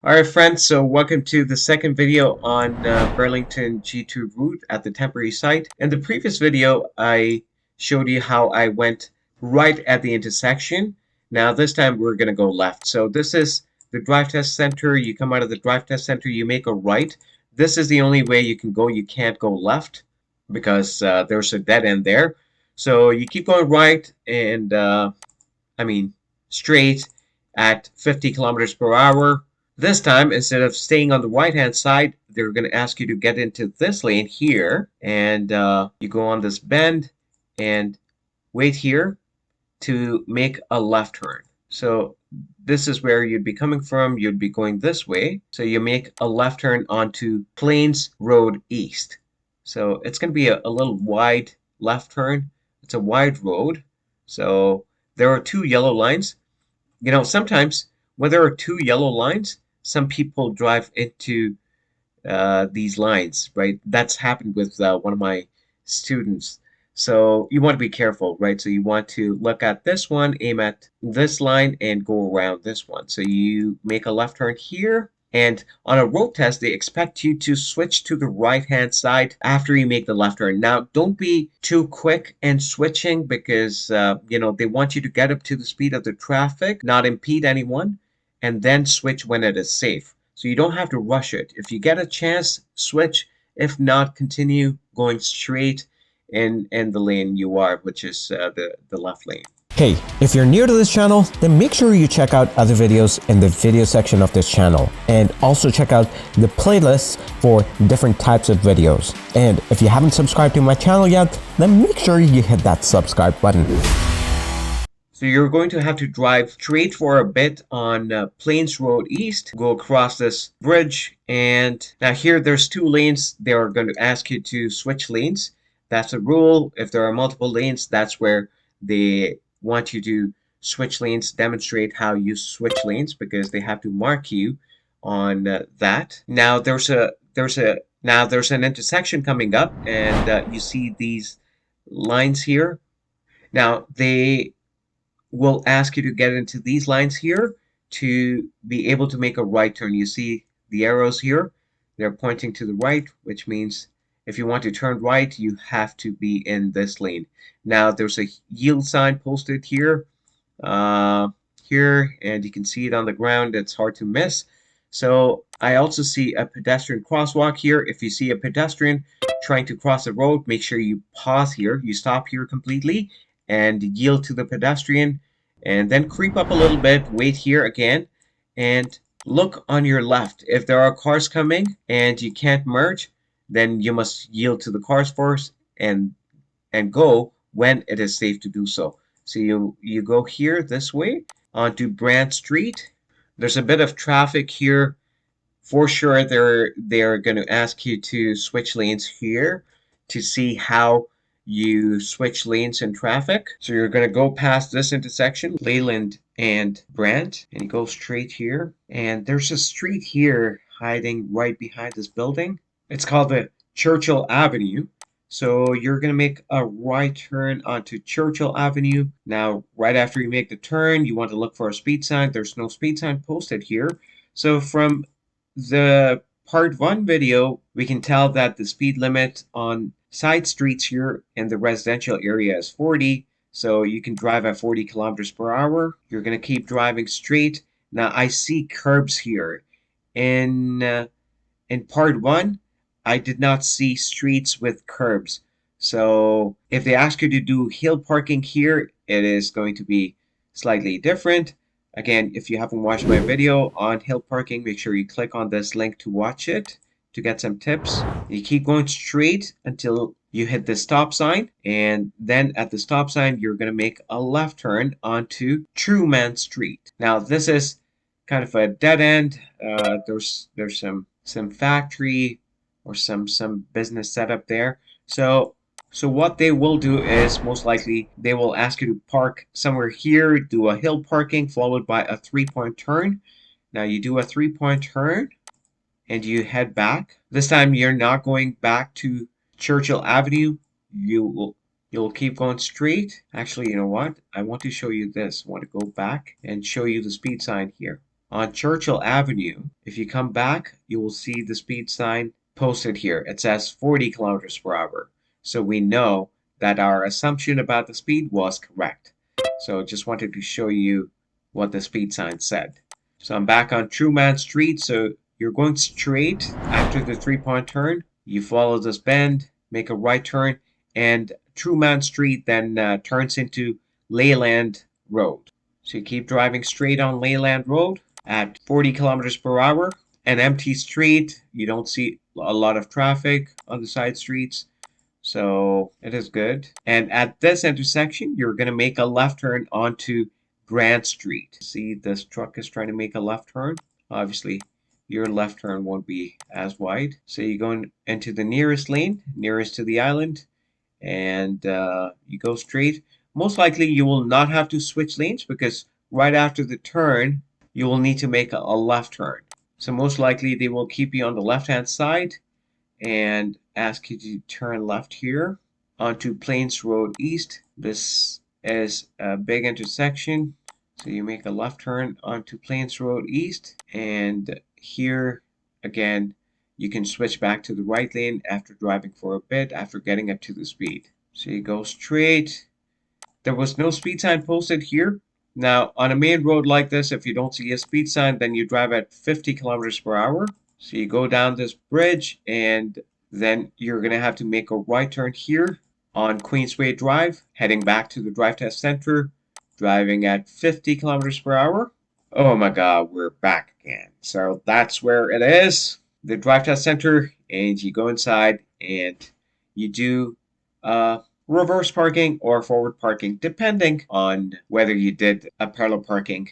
Alright friends, so welcome to the second video on Burlington G2 route at the temporary site. In the previous video, I showed you how I went right at the intersection. Now this time we're going to go left. So this is the drive test center. You come out of the drive test center, you make a right. This is the only way you can go. You can't go left because there's a dead end there. So you keep going right and straight at 50 kilometers per hour. This time, instead of staying on the right-hand side, they're going to ask you to get into this lane here, and you go on this bend and wait here to make a left turn. So this is where you'd be coming from. You'd be going this way. So you make a left turn onto Plains Road East. So it's going to be a little wide left turn. It's a wide road. So there are two yellow lines. You know, sometimes when there are two yellow lines, some people drive into these lines, right? That's happened with one of my students. So you want to be careful, right? So you want to look at this one, aim at this line, and go around this one. So you make a left turn here. And on a road test, they expect you to switch to the right-hand side after you make the left turn. Now, don't be too quick in switching because, they want you to get up to the speed of the traffic, not impede anyone, and then switch when it is safe. So you don't have to rush it. If you get a chance, switch. If not, continue going straight in the lane you are, which is the left lane. Hey, if you're new to this channel, then make sure you check out other videos in the video section of this channel, and also check out the playlists for different types of videos. And if you haven't subscribed to my channel yet, then make sure you hit that subscribe button. So you're going to have to drive straight for a bit on Plains Road East, go across this bridge, and now here there's two lanes. They are going to ask you to switch lanes. That's a rule. If there are multiple lanes, that's where they want you to switch lanes, demonstrate how you switch lanes, because they have to mark you on that. Now there's an intersection coming up, and you see these lines here. Now they will ask you to get into these lines here to be able to make a right turn. You see the arrows here, they're pointing to the right, which means if you want to turn right, you have to be in this lane. Now there's a yield sign posted here, and you can see it on the ground. It's hard to miss. So I also see a pedestrian crosswalk here. If you see a pedestrian trying to cross the road, make sure you pause here. You stop here completely and yield to the pedestrian, and then creep up a little bit, wait here again, and look on your left. If there are cars coming and you can't merge, then you must yield to the cars first and go when it is safe to do so. So you go here this way onto Brant Street. There's a bit of traffic here. For sure, they're going to ask you to switch lanes here to see how you switch lanes in traffic. So you're going to go past this intersection, Leighland and Brant, and you go straight here. And there's a street here hiding right behind this building. It's called the Churchil Avenue. So you're going to make a right turn onto Churchil Avenue. Now, right after you make the turn, you want to look for a speed sign. There's no speed sign posted here. So from the part 1 video, we can tell that the speed limit on side streets here in the residential area is 40. So you can drive at 40 kilometers per hour. You're going to keep driving straight. Now, I see curbs here. In part 1, I did not see streets with curbs. So if they ask you to do hill parking here, it is going to be slightly different. Again, if you haven't watched my video on hill parking, make sure you click on this link to watch it to get some tips. You keep going straight until you hit the stop sign, and then at the stop sign, you're going to make a left turn onto Truman Street. Now, this is kind of a dead end. There's some factory or some business setup there. So what they will do is most likely they will ask you to park somewhere here, do a hill parking followed by a 3-point turn. Now you do a 3-point turn and you head back. This time you're not going back to Churchil Avenue. You'll keep going straight. Actually, you know what? I want to show you this. I want to go back and show you the speed sign here. On Churchill Avenue, if you come back, you will see the speed sign posted here. It says 40 kilometers per hour. So we know that our assumption about the speed was correct. So just wanted to show you what the speed sign said. So I'm back on Truman Street. So you're going straight after the 3-point turn. You follow this bend, make a right turn, and Truman Street then turns into Leighland Road. So you keep driving straight on Leighland Road at 40 kilometers per hour. An empty street. You don't see a lot of traffic on the side streets. So it is good. And at this intersection, you're going to make a left turn onto Brant Street. See, this truck is trying to make a left turn. Obviously, your left turn won't be as wide. So you go into the nearest lane, nearest to the island, and you go straight. Most likely, you will not have to switch lanes because right after the turn, you will need to make a left turn. So most likely, they will keep you on the left-hand side and ask you to turn left here onto Plains Road East. This is a big intersection. So you make a left turn onto Plains Road East, and here again you can switch back to the right lane after driving for a bit after getting up to the speed. So you go straight. There was no speed sign posted here. Now on a main road like this, if you don't see a speed sign, then you drive at 50 kilometers per hour. So you go down this bridge and then you're going to have to make a right turn here on Queensway Drive, heading back to the drive test center, driving at 50 kilometers per hour. Oh my God, we're back again. So that's where it is, the drive test center, and you go inside and you do reverse parking or forward parking, depending on whether you did a parallel parking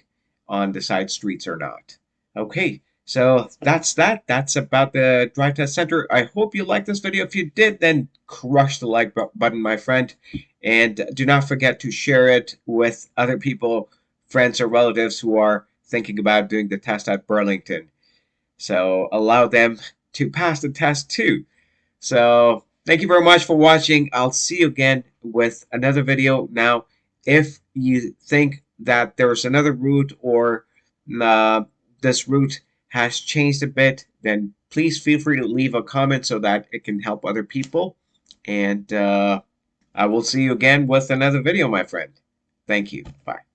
on the side streets or not. Okay. So that's that. That's about the drive test center. I hope you liked this video. If you did, then crush the like button, my friend. And do not forget to share it with other people, friends or relatives who are thinking about doing the test at Burlington. So allow them to pass the test too. So thank you very much for watching. I'll see you again with another video. Now, if you think that there's another route or this route has changed a bit, then please feel free to leave a comment so that it can help other people. And I will see you again with another video, my friend. Thank you. Bye.